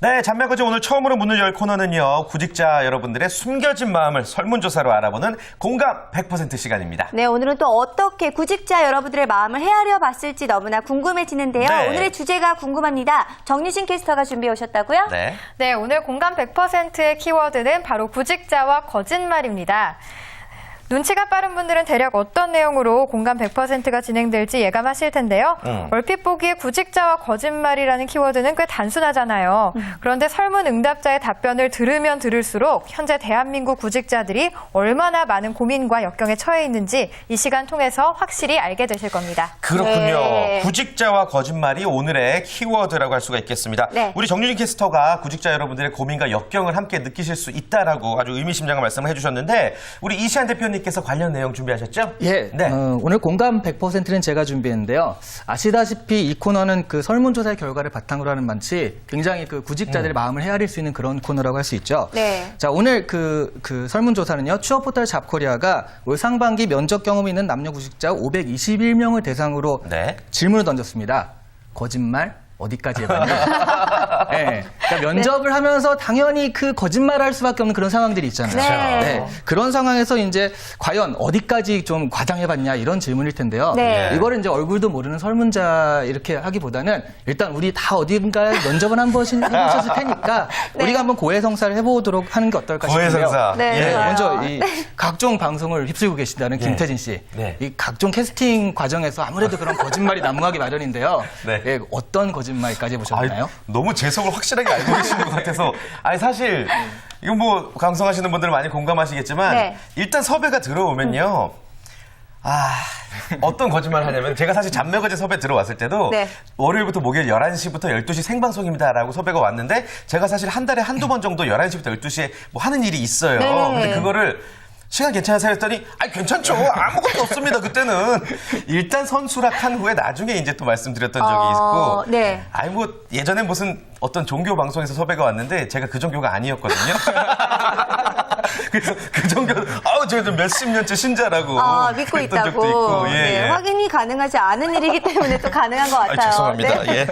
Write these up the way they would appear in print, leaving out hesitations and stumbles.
네, 잔매거진 오늘 처음으로 문을 열 코너는요. 구직자 여러분들의 숨겨진 마음을 설문조사로 알아보는 공감 100% 시간입니다. 네, 오늘은 또 어떻게 구직자 여러분들의 마음을 헤아려 봤을지 너무나 궁금해지는데요. 네. 오늘의 주제가 궁금합니다. 정유신 캐스터가 준비해 오셨다고요? 네, 오늘 공감 100%의 키워드는 바로 구직자와 거짓말입니다. 눈치가 빠른 분들은 대략 어떤 내용으로 공감 100%가 진행될지 예감하실 텐데요. 얼핏 보기에 구직자와 거짓말이라는 키워드는 꽤 단순하잖아요. 그런데 설문 응답자의 답변을 들으면 들을수록 현재 대한민국 구직자들이 얼마나 많은 고민과 역경에 처해 있는지 이 시간 통해서 확실히 알게 되실 겁니다. 그렇군요. 네. 구직자와 거짓말이 오늘의 키워드라고 할 수가 있겠습니다. 네. 우리 정유진 캐스터가 구직자 여러분들의 고민과 역경을 함께 느끼실 수 있다라고 아주 의미심장한 말씀을 해주셨는데 우리 이시안 대표님께서 관련 내용 준비하셨죠? 예, 네. 오늘 공감 100%는 제가 준비했는데요. 아시다시피 이 코너는 그 설문조사의 결과를 바탕으로 하는 만치 굉장히 그 구직자들의 마음을 헤아릴 수 있는 그런 코너라고 할 수 있죠. 네. 자, 오늘 그 설문조사는요. 취업포털 잡코리아가 올 상반기 면접 경험이 있는 남녀 구직자 521명을 대상으로 네. 질문을 던졌습니다. 거짓말? 어디까지 해봤냐? 네. 그러니까 면접을 하면서 당연히 그 거짓말을 할 수밖에 없는 그런 상황들이 있잖아요. 네. 그런 상황에서 이제 과연 어디까지 좀 과장해봤냐 이런 질문일 텐데요. 네. 이거를 이제 얼굴도 모르는 설문자 이렇게 하기보다는 일단 우리 다 어딘가에 면접을 한 번씩 해보셨을 테니까 네. 우리가 한번 고해성사를 해보도록 하는 게 어떨까 싶은데요. 고해성사. 네, 예. 좋아요. 먼저 이 각종 방송을 휩쓸고 계신다는 네. 김태진 씨. 네. 이 각종 캐스팅 과정에서 아무래도 그런 거짓말이 난무하기 마련인데요. 네. 예, 어떤 거짓말까지 해보셨나요? 너무 제 속을 확실하게 알고 계시는 것 같아서. 아니, 사실, 이건 뭐, 방송하시는 분들 많이 공감하시겠지만, 네. 일단 섭외가 들어오면요. 어떤 거짓말을 하냐면, 제가 사실 잔매거진 섭외 들어왔을 때도, 네. 월요일부터 목요일 11시부터 12시 생방송입니다라고 섭외가 왔는데, 제가 사실 한 달에 한두 번 정도 11시부터 12시에 뭐 하는 일이 있어요. 네. 근데 그거를, 시간 괜찮으세요? 했더니 아니 괜찮죠. 아무것도 없습니다. 그때는 일단 선수락한 후에 나중에 이제 또 말씀드렸던 적이 있고 네. 아니 뭐 예전에 무슨 어떤 종교 방송에서 섭외가 왔는데 제가 그 종교가 아니었거든요. 그래서 그 종교 제가 좀 몇십 년째 신자라고 믿고 그랬던 적도 있다고. 있고 예, 네, 예. 확인이 가능하지 않은 일이기 때문에 또 가능한 것 같아요. 죄송합니다. 네. 예.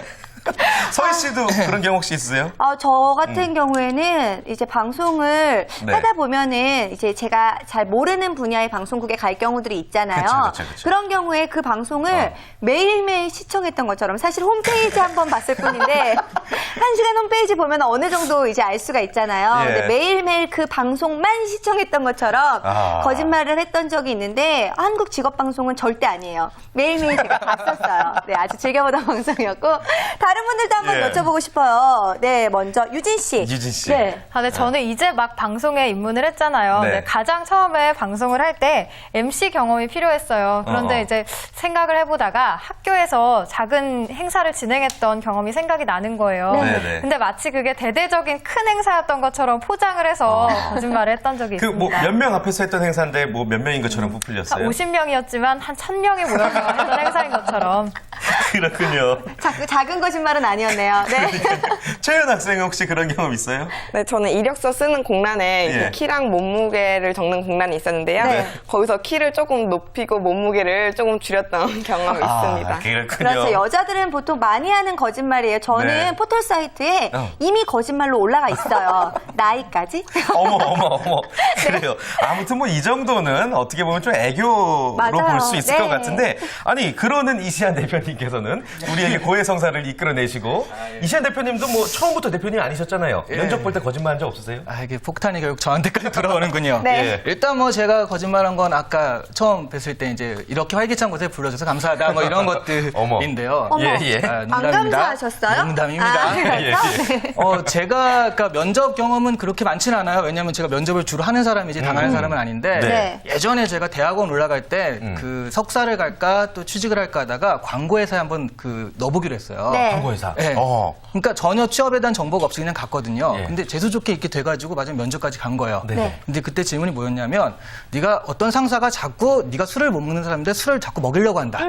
서희 씨도 그런 경험 혹시 있으세요? 저 같은 경우에는 이제 방송을 네. 하다 보면은 이제 제가 잘 모르는 분야의 방송국에 갈 경우들이 있잖아요. 그쵸, 그쵸. 그런 경우에 그 방송을 매일매일 시청했던 것처럼 사실 홈페이지 한번 봤을 뿐인데 1시간 홈페이지 보면 어느 정도 이제 알 수가 있잖아요. 예. 근데 매일매일 그 방송만 시청했던 것처럼 거짓말을 했던 적이 있는데 한국 직업방송은 절대 아니에요. 매일매일 제가 봤었어요. 네, 아주 즐겨보던 방송이었고 다른 분들도 한번 예. 여쭤보고 싶어요. 네, 먼저 유진 씨. 유진 씨. 네. 근데 저는 이제 막 방송에 입문을 했잖아요. 네. 근데 가장 처음에 방송을 할 때 MC 경험이 필요했어요. 그런데 이제 생각을 해보다가 학교에서 작은 행사를 진행했던 경험이 생각이 나는 거예요. 네네. 근데 마치 그게 대대적인 큰 행사였던 것처럼 포장을 해서 거짓말을 했던 적이 그 있습니다. 뭐 몇 명 앞에서 했던 행사인데 뭐 몇 명인 것처럼 부풀렸어요? 50명이었지만 한 1000명이 모여서 했던 행사인 것처럼. 그렇군요. 작은 거짓말은 아니었네요. 네. 최연 학생은 혹시 그런 경험 있어요? 네, 저는 이력서 쓰는 공란에 예. 그 키랑 몸무게를 적는 공란이 있었는데요. 네. 거기서 키를 조금 높이고 몸무게를 조금 줄였던 경험이 있습니다. 그렇군요. 그렇죠. 여자들은 보통 많이 하는 거짓말이에요. 저는 네. 포털 사이트에 이미 거짓말로 올라가 있어요. 나이까지? 어머. 그래요. 아무튼 뭐 이 정도는 어떻게 보면 좀 애교로 맞아요. 볼 수 있을 네. 것 같은데 아니 그러는 이시안 대표님께서는 우리에게 고해성사를 이끌어내시고 이시안 대표님도 뭐 처음부터 대표님 아니셨잖아요. 예. 면접 볼 때 거짓말한 적 없으세요? 이게 폭탄이 결국 저한테까지 돌아오는군요. 네. 예. 일단 뭐 제가 거짓말한 건 아까 처음 뵀을 때 이제 이렇게 활기찬 곳에 불러줘서 감사하다 뭐 이런 것들인데요. 어머. 예. 안 감사하셨어요? 농담입니다. 그럴까? 네. 제가 그러니까 면접 경험은 그렇게 많지는 않아요. 왜냐하면 제가 면접을 주로 하는 사람이지 당하는 사람은 아닌데 네. 예전에 제가 대학원 올라갈 때 그 석사를 갈까 또 취직을 할까 하다가 광고회사에 한번 그 넣어보기로 했어요. 네. 광고회사. 네. 그러니까 전혀 취업에 대한 정보가 없이 그냥 갔거든요. 예. 근데 재수 좋게 이렇게 돼가지고 마지막 면접까지 간 거예요. 네. 근데 그때 질문이 뭐였냐면 네가 어떤 상사가 자꾸 네가 술을 못 먹는 사람인데 술을 자꾸 먹이려고 한다.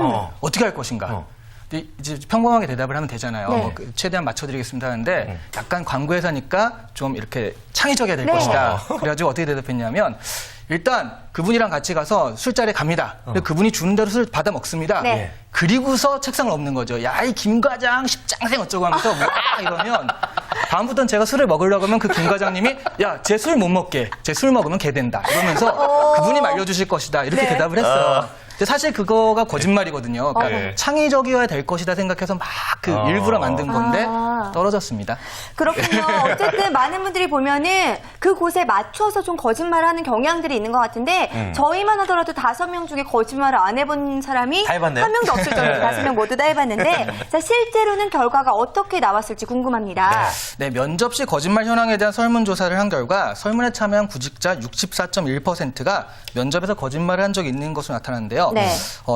어떻게 할 것인가? 근데 이제 평범하게 대답을 하면 되잖아요. 네. 뭐 최대한 맞춰드리겠습니다 하는데 약간 광고회사니까 좀 이렇게 창의적이어야 될 네. 것이다. 그래가지고 어떻게 대답했냐면 일단 그분이랑 같이 가서 술자리에 갑니다. 근데 그분이 주는 대로 술 받아 먹습니다. 네. 그리고서 책상을 엎는 거죠. 야, 이 김 과장 십장생 어쩌고 하면서 와 이러면 다음부터는 제가 술을 먹으려고 하면 그 김 과장님이 야, 쟤 술 못 먹게. 쟤 술 먹으면 개 된다. 이러면서 그분이 말려주실 것이다. 이렇게 네. 대답을 했어요. 근데 사실 그거가 거짓말이거든요. 그러니까 네. 창의적이어야 될 것이다 생각해서 막 그 일부러 만든 건데 떨어졌습니다. 그렇군요. 어쨌든 많은 분들이 보면은 그곳에 맞춰서 좀 거짓말을 하는 경향들이 있는 것 같은데 저희만 하더라도 5명 중에 거짓말을 안 해본 사람이 다 해봤네요. 한 명도 없을 정도로 5명 모두 다 해봤는데 자, 실제로는 결과가 어떻게 나왔을지 궁금합니다. 네, 면접 시 거짓말 현황에 대한 설문조사를 한 결과 설문에 참여한 구직자 64.1%가 면접에서 거짓말을 한 적이 있는 것으로 나타났는데요. 네.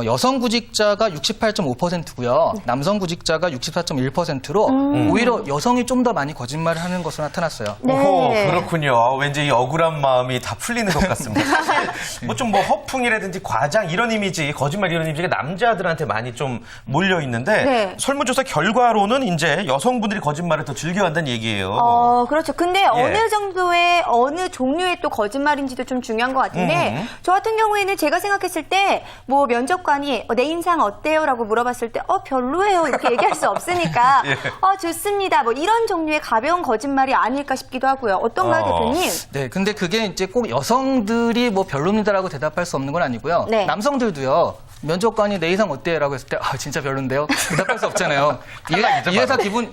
여성 구직자가 68.5%고요. 남성 구직자가 64.1%로 오히려 여성이 좀 더 많이 거짓말을 하는 것으로 나타났어요. 네. 오, 그렇군요. 왠지 이 억울한 마음이 다 풀리는 것 같습니다. 사실 뭐 허풍이라든지 과장 이런 이미지, 거짓말 이런 이미지가 남자들한테 많이 좀 몰려 있는데 네. 설문조사 결과로는 이제 여성분들이 거짓말을 더 즐겨한다는 얘기예요. 그렇죠. 근데 어느 정도의, 어느 종류의 또 거짓말인지도 좀 중요한 것 같은데, 저 같은 경우에는 제가 생각했을 때, 뭐 면접관이 내 인상 어때요? 라고 물어봤을 때, 별로예요. 이렇게 얘기할 수 없으니까, 예. 좋습니다. 뭐 이런 종류의 가벼운 거짓말이 아닐까 싶기도 하고요. 어떤가요, 대표님? 네, 근데 그게 이제 꼭 여성들이 뭐 별로입니다라고 대답할 수 없는 건 아니고요. 네. 남성들도요. 면접관이 내 인상 어때? 라고 했을 때, 진짜 별론데요? 대답할 수 없잖아요.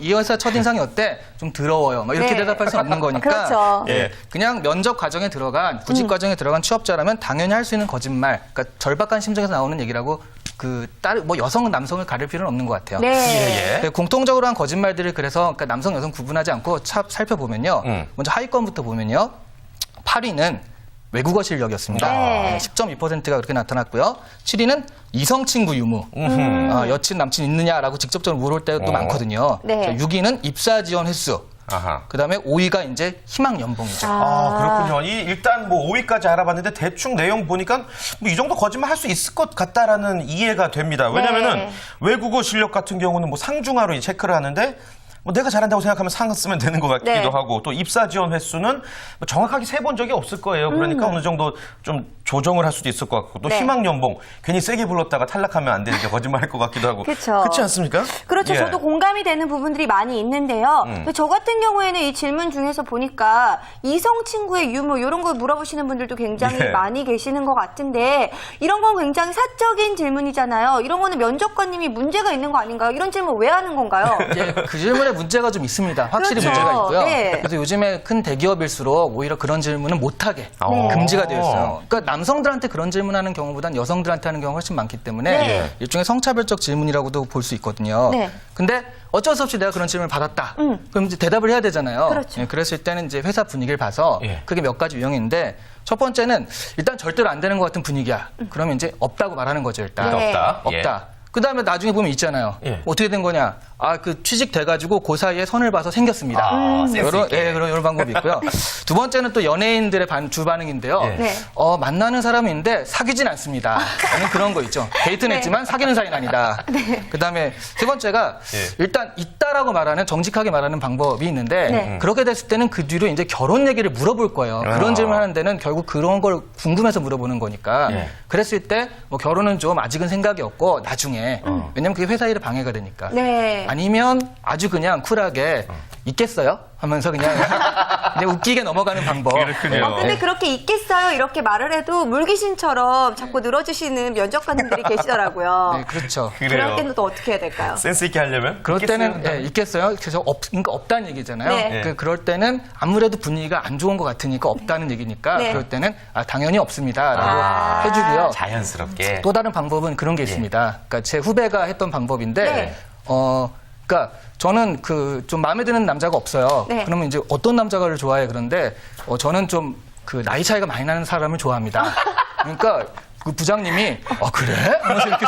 이 회사 첫인상이 어때? 좀 더러워요. 막 이렇게 네. 대답할 수 없는 거니까. 그렇죠. 예, 그냥 면접 과정에 들어간, 구직 과정에 들어간 취업자라면 당연히 할 수 있는 거짓말, 그러니까 절박한 심정에서 나오는 얘기라고 뭐 여성은 남성을 가릴 필요는 없는 것 같아요. 네. 네, 공통적으로 한 거짓말들을 그래서 그러니까 남성, 여성 구분하지 않고 살펴보면요. 먼저 하위권부터 보면요. 8위는 외국어 실력이었습니다. 네. 10.2%가 그렇게 나타났고요. 7위는 이성 친구 유무. 여친, 남친 있느냐라고 직접적으로 물을 때도 많거든요. 네. 자, 6위는 입사 지원 횟수. 아하. 그다음에 5위가 이제 희망 연봉이죠. 그렇군요. 일단 뭐 5위까지 알아봤는데 대충 내용 보니까 뭐 이 정도 거짓말 할 수 있을 것 같다라는 이해가 됩니다. 왜냐면은 네. 외국어 실력 같은 경우는 뭐 상중하로 이 체크를 하는데 뭐 내가 잘한다고 생각하면 상 쓰면 되는 것 같기도 네. 하고 또 입사 지원 횟수는 뭐 정확하게 세본 적이 없을 거예요. 그러니까 어느 정도 좀 조정을 할 수도 있을 것 같고 또 네. 희망 연봉 괜히 세게 불렀다가 탈락하면 안 되니까 거짓말할 것 같기도 하고 그쵸. 그렇지 않습니까? 그렇죠. 예. 저도 공감이 되는 부분들이 많이 있는데요. 근데 저 같은 경우에는 이 질문 중에서 보니까 이성 친구의 유무 이런 걸 물어보시는 분들도 굉장히 예. 많이 계시는 것 같은데 이런 건 굉장히 사적인 질문이잖아요. 이런 거는 면접관님이 문제가 있는 거 아닌가요? 이런 질문 왜 하는 건가요? 예, 그 질문에 문제가 좀 있습니다. 확실히 그렇죠. 문제가 있고요. 네. 그래서 요즘에 큰 대기업일수록 오히려 그런 질문은 못하게 네. 금지가 되어 있어요. 그러니까 남성들한테 그런 질문하는 경우보단 여성들한테 하는 경우가 훨씬 많기 때문에 네. 일종의 성차별적 질문이라고도 볼 수 있거든요. 네. 근데 어쩔 수 없이 내가 그런 질문을 받았다. 그럼 이제 대답을 해야 되잖아요. 그렇죠. 예, 그랬을 때는 이제 회사 분위기를 봐서 예. 그게 몇 가지 유형인데 첫 번째는 일단 절대로 안 되는 것 같은 분위기야. 그러면 이제 없다고 말하는 거죠, 일단. 네. 없다. 없다. 그 다음에 나중에 보면 있잖아요. 예. 어떻게 된 거냐. 취직돼가지고 그 사이에 선을 봐서 생겼습니다. 센스 있게. 이런 방법이 있고요. 두 번째는 또 연예인들의 주 반응인데요. 예. 네. 만나는 사람인데 사귀진 않습니다. 저는 그런 거 있죠. 데이트는 했지만 사귀는 사이는 아니다. 그 다음에 세 번째가 예. 일단 있다라고 말하는, 정직하게 말하는 방법이 있는데 네. 그렇게 됐을 때는 그 뒤로 이제 결혼 얘기를 물어볼 거예요. 그런 질문 하는 데는 결국 그런 걸 궁금해서 물어보는 거니까. 예. 그랬을 때 뭐 결혼은 좀 아직은 생각이 없고 나중에 왜냐면 그게 회사 일에 방해가 되니까. 네. 아니면 아주 그냥 쿨하게 있겠어요? 하면서 그냥 웃기게 넘어가는 방법. 그렇군요. 근데 그렇게 있겠어요? 이렇게 말을 해도 물귀신처럼 자꾸 늘어주시는 면접관님들이 계시더라고요. 네, 그렇죠. 그럴 때는 또 어떻게 해야 될까요? 센스 있게 하려면 그럴 때는 있겠어요? 있겠어요. 그래서 그러니까 없다는 얘기잖아요. 네. 그럴 때는 아무래도 분위기가 안 좋은 것 같으니까 없다는 얘기니까 네. 그럴 때는 당연히 없습니다라고 해주고요. 자연스럽게. 또 다른 방법은 그런 게 있습니다. 그러니까 제 후배가 했던 방법인데, 네. 그러니까 저는 좀 마음에 드는 남자가 없어요. 네. 그러면 이제 어떤 남자를 좋아해? 그런데 저는 좀 나이 차이가 많이 나는 사람을 좋아합니다. 그러니까 그 부장님이 그래? 하면서 이렇게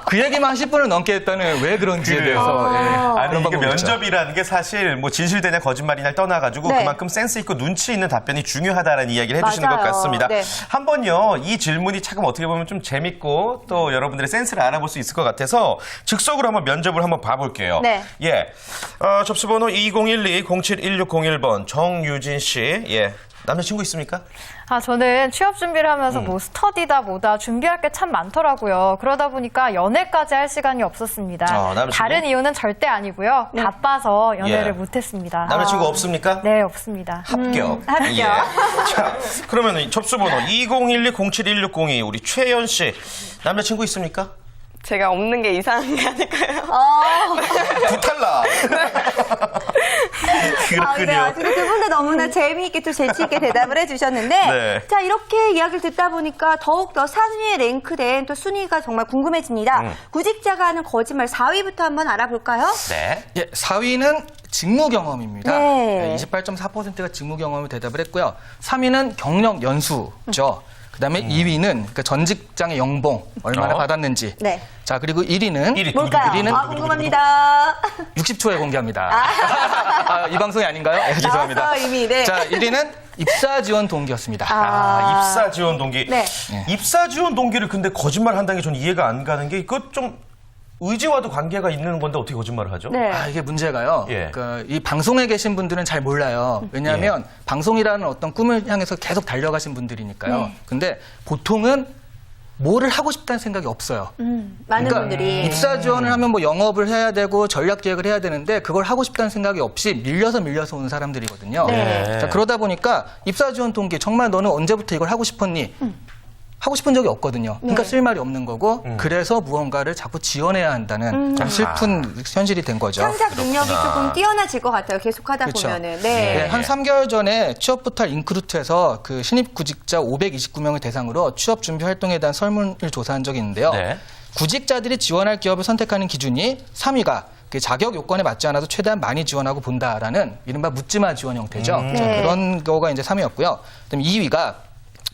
그 얘기만 한 10분을 넘게 했다는 왜 그런지에 그래요. 대해서 아니 그런 이게 방법이 있죠. 면접이라는 게 사실 뭐 진실되냐 거짓말이냐를 떠나가지고 네. 그만큼 센스 있고 눈치 있는 답변이 중요하다는 이야기를 해주시는 맞아요. 것 같습니다. 네. 한번요 이 질문이 참 어떻게 보면 좀 재밌고 또 여러분들의 센스를 알아볼 수 있을 것 같아서 즉석으로 한번 면접을 한번 봐볼게요. 네. 예, 접수번호 2012-071601번 정유진 씨. 예. 남자친구 있습니까? 저는 취업 준비를 하면서 뭐 스터디다 뭐다 준비할 게 참 많더라고요. 그러다 보니까 연애까지 할 시간이 없었습니다. 남자친구? 다른 이유는 절대 아니고요. 바빠서 연애를 예. 못했습니다. 남자친구 없습니까? 네, 없습니다. 합격. 합격. 예. 자, 그러면 접수번호 2012-071602 우리 최연 씨 남자친구 있습니까? 제가 없는 게 이상한 게 아닐까요? 부탈라. 그렇군요. 지금 두 분 다 너무나 재미있게 또 재치있게 대답을 해주셨는데, 네. 자, 이렇게 이야기를 듣다 보니까 더욱더 상위에 랭크된 또 순위가 정말 궁금해집니다. 구직자가 하는 거짓말 4위부터 한번 알아볼까요? 네. 예, 4위는 직무 경험입니다. 네. 28.4%가 직무 경험을 대답을 했고요. 3위는 경력 연수죠. 그다음에 2위는 그러니까 전 직장의 연봉 얼마나 받았는지. 네. 자, 그리고 1위는 1위 뭘까요? 일위는 궁금합니다. 60초에 공개합니다. 이 방송이 아닌가요? 죄송합니다. 나왔어요, 이미. 네. 자, 1위는 입사 지원 동기였습니다. 입사 지원 동기. 네. 입사 지원 동기를 근데 거짓말 한다는 게 전 이해가 안 가는 게 이거 좀 의지와도 관계가 있는 건데 어떻게 거짓말을 하죠? 네. 이게 문제가요. 예. 그러니까 이 방송에 계신 분들은 잘 몰라요. 왜냐하면 방송이라는 어떤 꿈을 향해서 계속 달려가신 분들이니까요. 네. 근데 보통은 뭐를 하고 싶다는 생각이 없어요. 많은 그러니까 분들이. 입사 지원을 하면 뭐 영업을 해야 되고 전략 기획을 해야 되는데 그걸 하고 싶다는 생각이 없이 밀려서 온 사람들이거든요. 네. 자, 그러다 보니까 입사 지원 동기 정말 너는 언제부터 이걸 하고 싶었니? 하고 싶은 적이 없거든요. 그러니까 네. 쓸 말이 없는 거고 그래서 무언가를 자꾸 지원해야 한다는 좀 슬픈 현실이 된 거죠. 창작 능력이 조금 뛰어나질 것 같아요. 계속 하다 그렇죠. 보면은. 네, 네. 한 3개월 전에 취업포털 인크루트에서 그 신입 구직자 529명을 대상으로 취업 준비 활동에 대한 설문을 조사한 적이 있는데요. 네. 구직자들이 지원할 기업을 선택하는 기준이 3위가 그 자격 요건에 맞지 않아도 최대한 많이 지원하고 본다라는 이른바 묻지마 지원 형태죠. 자, 네. 그런 거가 이제 3위였고요. 그다음 2위가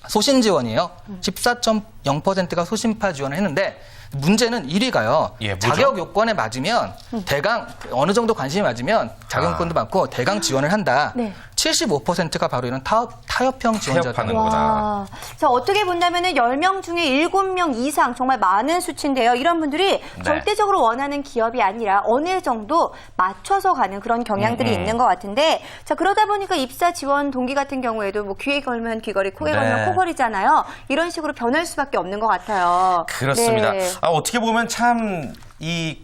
소신 지원이에요. 14.0%가 소신파 지원을 했는데 문제는 1위가요. 예, 뭐죠? 자격 요건에 맞으면 대강 어느 정도 관심이 맞으면 자격 요건도 많고 대강 지원을 한다. 네. 75%가 바로 이런 타협형 지원자다. 타협하는구나. 와. 자, 어떻게 본다면은 10명 중에 7명 이상 정말 많은 수치인데요. 이런 분들이 절대적으로 원하는 기업이 아니라 어느 정도 맞춰서 가는 그런 경향들이 있는 것 같은데, 자, 그러다 보니까 입사 지원 동기 같은 경우에도 뭐 귀에 걸면 귀걸이, 코에 걸면 코걸이잖아요. 이런 식으로 변할 수밖에 없는 것 같아요. 그렇습니다. 네. 어떻게 보면 참 이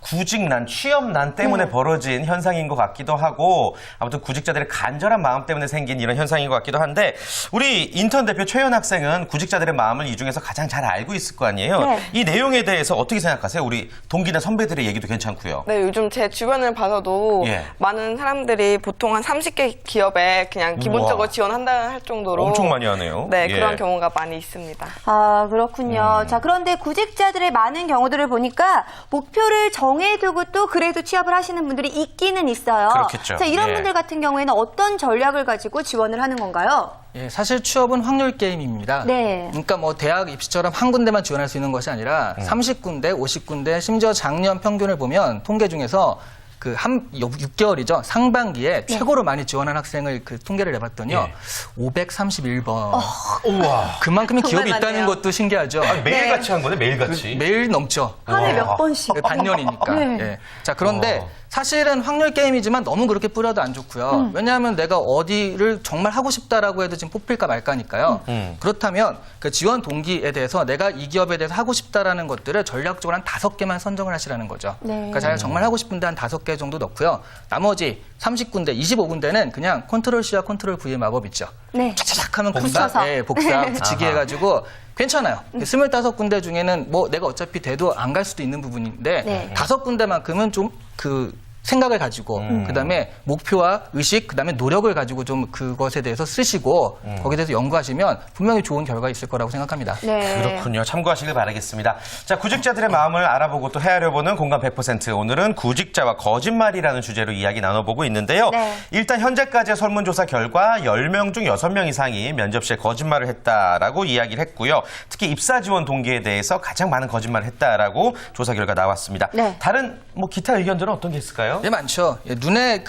구직난, 취업난 때문에 벌어진 현상인 것 같기도 하고 아무튼 구직자들의 간절한 마음 때문에 생긴 이런 현상인 것 같기도 한데 우리 인턴 대표 최연 학생은 구직자들의 마음을 이 중에서 가장 잘 알고 있을 거 아니에요. 네. 이 내용에 대해서 어떻게 생각하세요? 우리 동기나 선배들의 얘기도 괜찮고요. 네, 요즘 제 주변을 봐서도 예. 많은 사람들이 보통 한 30개 기업에 그냥 기본적으로 우와. 지원한다 할 정도로 엄청 많이 하네요. 네, 예. 그런 경우가 많이 있습니다. 아, 그렇군요. 자, 그런데 구직자들의 많은 경우들을 보니까 목표를 정해두고 또 그래도 취업을 하시는 분들이 있기는 있어요. 그렇겠죠. 자, 이런 예. 분들 같은 경우에는 어떤 전략을 가지고 지원을 하는 건가요? 예, 사실 취업은 확률 게임입니다. 네. 그러니까 뭐 대학 입시처럼 한 군데만 지원할 수 있는 것이 아니라 30군데, 50군데, 심지어 작년 평균을 보면 통계 중에서 그 6개월이죠. 상반기에 최고로 많이 지원한 학생을 그 통계를 내봤더니요. 531번. 우와. 그만큼의 정말 기업이 있다는 많네요. 것도 신기하죠. 매일같이 한 거네, 매일같이. 매일 넘죠. 한 해 몇 번씩. 반년이니까. 네. 예. 자, 그런데 사실은 확률 게임이지만 너무 그렇게 뿌려도 안 좋고요. 왜냐하면 내가 어디를 정말 하고 싶다라고 해도 지금 뽑힐까 말까니까요. 그렇다면 그 지원 동기에 대해서 내가 이 기업에 대해서 하고 싶다라는 것들을 전략적으로 한 5개만 선정을 하시라는 거죠. 네. 그러니까 자기가 정말 하고 싶은데 한 5개 정도 넣고요. 나머지 30군데, 25군데는 그냥 컨트롤 C와 컨트롤 V의 마법 있죠. 네. 차차작 하면 붙여서. 복사 붙이기 해가지고 괜찮아요. 25군데 중에는 뭐 내가 어차피 돼도 안 갈 수도 있는 부분인데 네. 5군데만큼은 좀 그 생각을 가지고 그다음에 목표와 의식 그다음에 노력을 가지고 좀 그것에 대해서 쓰시고 거기에 대해서 연구하시면 분명히 좋은 결과 있을 거라고 생각합니다. 네. 그렇군요. 참고하시길 바라겠습니다. 자, 구직자들의 마음을 알아보고 또 헤아려보는 공감 100%. 오늘은 구직자와 거짓말이라는 주제로 이야기 나눠보고 있는데요. 네. 일단 현재까지의 설문조사 결과 10명 중 6명 이상이 면접 시에 거짓말을 했다라고 이야기를 했고요. 특히 입사 지원 동기에 대해서 가장 많은 거짓말을 했다라고 조사 결과 나왔습니다. 네. 다른 뭐 기타 의견들은 어떤 게 있을까요? 예, 많죠. 예, 눈에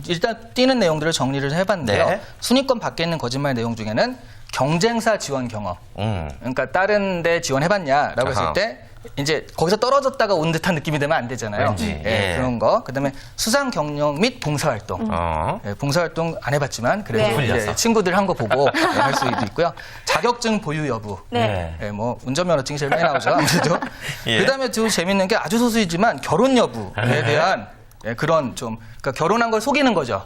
일단 띄는 내용들을 정리를 해봤는데요. 네. 순위권 밖에 있는 거짓말 내용 중에는 경쟁사 지원 경험. 그러니까 다른 데 지원해봤냐라고 아하. 했을 때 이제 거기서 떨어졌다가 온 듯한 느낌이 되면 안 되잖아요. 왠지, 예, 예. 그런 거. 그다음에 수상 경력 및 봉사활동. 예, 봉사활동 안 해봤지만 그래도 네. 이제 풀려서. 친구들 한 거 보고 할 수도 있고요. 자격증 보유 여부. 네. 예, 뭐 운전면허증이 제일 많이 나오죠. 아무래도. 예. 그다음에 또 재밌는 게 아주 소수이지만 결혼 여부에 대한 예, 그런 좀 그러니까 결혼한 걸 속이는 거죠.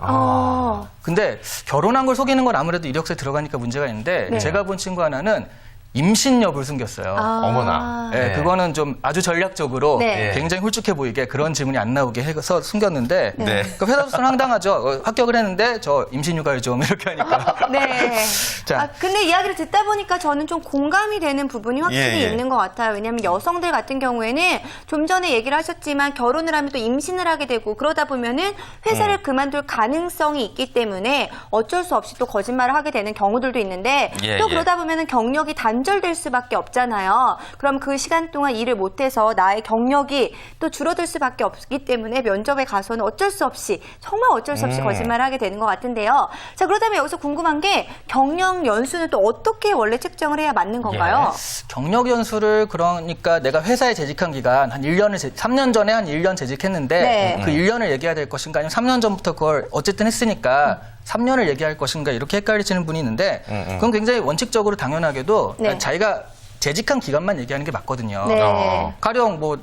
근데 결혼한 걸 속이는 건 아무래도 이력서에 들어가니까 문제가 있는데 네. 제가 본 친구 하나는 임신 여부를 숨겼어요. 어머나. 예, 네. 그거는 좀 아주 전략적으로 네. 굉장히 훌쭉해 보이게 그런 질문이 안 나오게 해서 숨겼는데 네. 그 회사로서는 황당하죠. 합격을 했는데 저 임신휴가를 좀 이렇게 하니까. 네. 자. 아, 근데 이야기를 듣다 보니까 저는 좀 공감이 되는 부분이 확실히 예, 예. 있는 것 같아요. 왜냐하면 여성들 같은 경우에는 좀 전에 얘기를 하셨지만 결혼을 하면 또 임신을 하게 되고 그러다 보면은 회사를 그만둘 가능성이 있기 때문에 어쩔 수 없이 또 거짓말을 하게 되는 경우들도 있는데 예, 또 예. 그러다 보면은 경력이 단절될 수밖에 없잖아요. 그럼 그 시간 동안 일을 못해서 나의 경력이 또 줄어들 수밖에 없기 때문에 면접에 가서는 어쩔 수 없이 정말 어쩔 수 없이 거짓말을 하게 되는 것 같은데요. 자, 그렇다면 여기서 궁금한 게 경력 연수는 또 어떻게 원래 책정을 해야 맞는 건가요? 경력 연수를 그러니까 내가 회사에 재직한 기간 한 1년을 3년 전에 한 1년 재직했는데 네. 그 1년을 얘기해야 될 것인가 아니면 3년 전부터 그걸 어쨌든 했으니까 3년을 얘기할 것인가 이렇게 헷갈리시는 분이 있는데 그건 굉장히 원칙적으로 당연하게도 네. 자기가 재직한 기간만 얘기하는 게 맞거든요. 네. 가령 뭐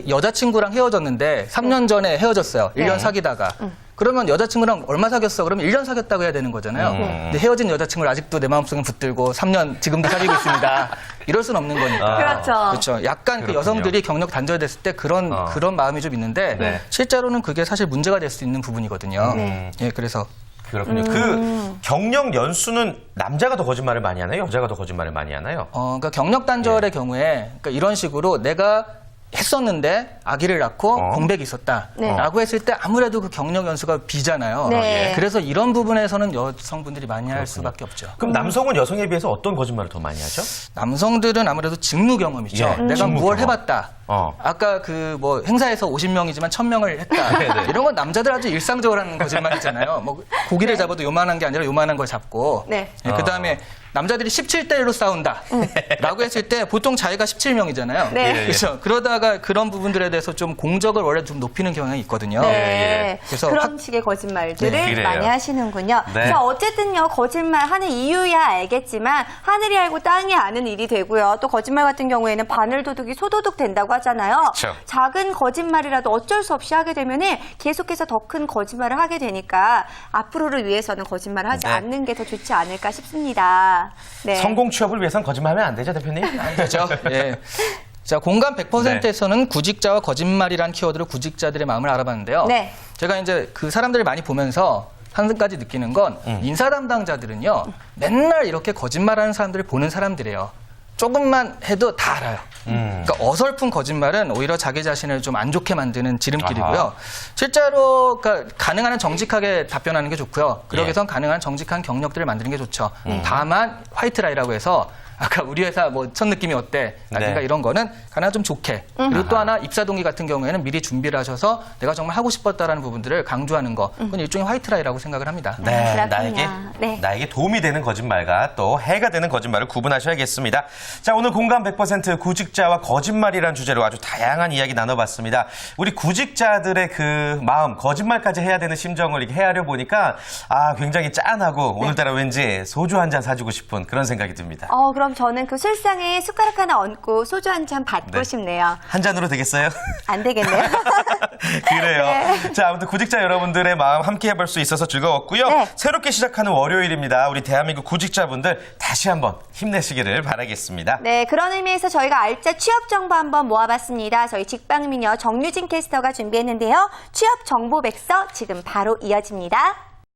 여자친구랑 헤어졌는데 3년 전에 헤어졌어요. 1년 네. 사귀다가. 그러면 여자친구랑 얼마 사귀었어? 그러면 1년 사귀었다고 해야 되는 거잖아요. 근데 헤어진 여자친구를 아직도 내 마음속에 붙들고 3년 지금도 사귀고 있습니다. 이럴 순 없는 거니까. 그렇죠. 그렇죠. 약간 그 그렇군요. 여성들이 경력 단절됐을 때 그런 마음이 좀 있는데 네. 실제로는 그게 사실 문제가 될 수 있는 부분이거든요. 네. 예, 그래서 그렇군요. 그 경력 연수는 남자가 더 거짓말을 많이 하나요? 여자가 더 거짓말을 많이 하나요? 그러니까 경력 단절의 경우에 그러니까 이런 식으로 내가 했었는데 아기를 낳고 공백이 있었다라고 했을 때 아무래도 그 경력 연수가 비잖아요. 네. 그래서 이런 부분에서는 여성분들이 많이 할 수밖에 없죠. 그럼 남성은 여성에 비해서 어떤 거짓말을 더 많이 하죠? 남성들은 아무래도 직무 경험이죠. 예, 내가 직무 뭘 경험. 해봤다. 어. 아까 그 뭐 행사에서 50명이지만 1000명을 했다. 네, 네. 이런 건 남자들 아주 일상적으로 하는 거짓말이잖아요. 뭐 고기를 잡아도 요만한 게 아니라 요만한 걸 잡고. 네. 그다음에 남자들이 17대1로 싸운다. 라고 했을 때 보통 자기가 17명이잖아요. 네. 그렇죠. 그러다가 그런 부분들에 대해서 좀 공적을 원래 좀 높이는 경향이 있거든요. 네. 그래서 그런 식의 거짓말들을 네, 그래요. 많이 하시는군요. 네. 자, 어쨌든요, 거짓말 하는 이유야 알겠지만, 하늘이 알고 땅이 아는 일이 되고요. 또 거짓말 같은 경우에는 바늘도둑이 소도둑 된다고 하잖아요. 그렇죠. 작은 거짓말이라도 어쩔 수 없이 하게 되면은 계속해서 더 큰 거짓말을 하게 되니까, 앞으로를 위해서는 거짓말을 하지 네. 않는 게 더 좋지 않을까 싶습니다. 네. 성공 취업을 위해서는 거짓말하면 안 되죠, 대표님? 그렇죠. 예. 자, 공감 100%에서는 구직자와 거짓말이라는 키워드로 구직자들의 마음을 알아봤는데요. 네. 제가 이제 그 사람들을 많이 보면서 한 가지 느끼는 건 인사 담당자들은요. 맨날 이렇게 거짓말하는 사람들을 보는 사람들이에요. 조금만 해도 다 알아요. 그러니까 어설픈 거짓말은 오히려 자기 자신을 좀 안 좋게 만드는 지름길이고요. 아하. 실제로 그러니까 가능한 한 정직하게 답변하는 게 좋고요. 그러기 예. 위해선 가능한 정직한 경력들을 만드는 게 좋죠. 다만 화이트라이라고 해서 아까 우리 회사 뭐 첫 느낌이 어때? 라든가 네. 이런 거는 가능한 좀 좋게. 그리고 또 하나 입사 동기 같은 경우에는 미리 준비를 하셔서 내가 정말 하고 싶었다라는 부분들을 강조하는 거. 그건 일종의 화이트라이라고 생각을 합니다. 네, 그렇군요. 나에게 도움이 되는 거짓말과 또 해가 되는 거짓말을 구분하셔야겠습니다. 자, 오늘 공감 100% 구직자와 거짓말이라는 주제로 아주 다양한 이야기 나눠봤습니다. 우리 구직자들의 그 마음, 거짓말까지 해야 되는 심정을 이렇게 헤아려 보니까 굉장히 짠하고 오늘따라 왠지 소주 한 잔 사주고 싶은 그런 생각이 듭니다. 그럼 저는 그 술상에 숟가락 하나 얹고 소주 한 잔 받고 네. 싶네요. 한 잔으로 되겠어요? 안 되겠네요. 그래요. 네. 자, 아무튼 구직자 여러분들의 마음 함께 해볼 수 있어서 즐거웠고요. 네. 새롭게 시작하는 월요일입니다. 우리 대한민국 구직자분들 다시 한번 힘내시기를 바라겠습니다. 네, 그런 의미에서 저희가 알짜 취업 정보 한번 모아봤습니다. 저희 직방미녀 정유진 캐스터가 준비했는데요. 취업 정보 백서 지금 바로 이어집니다.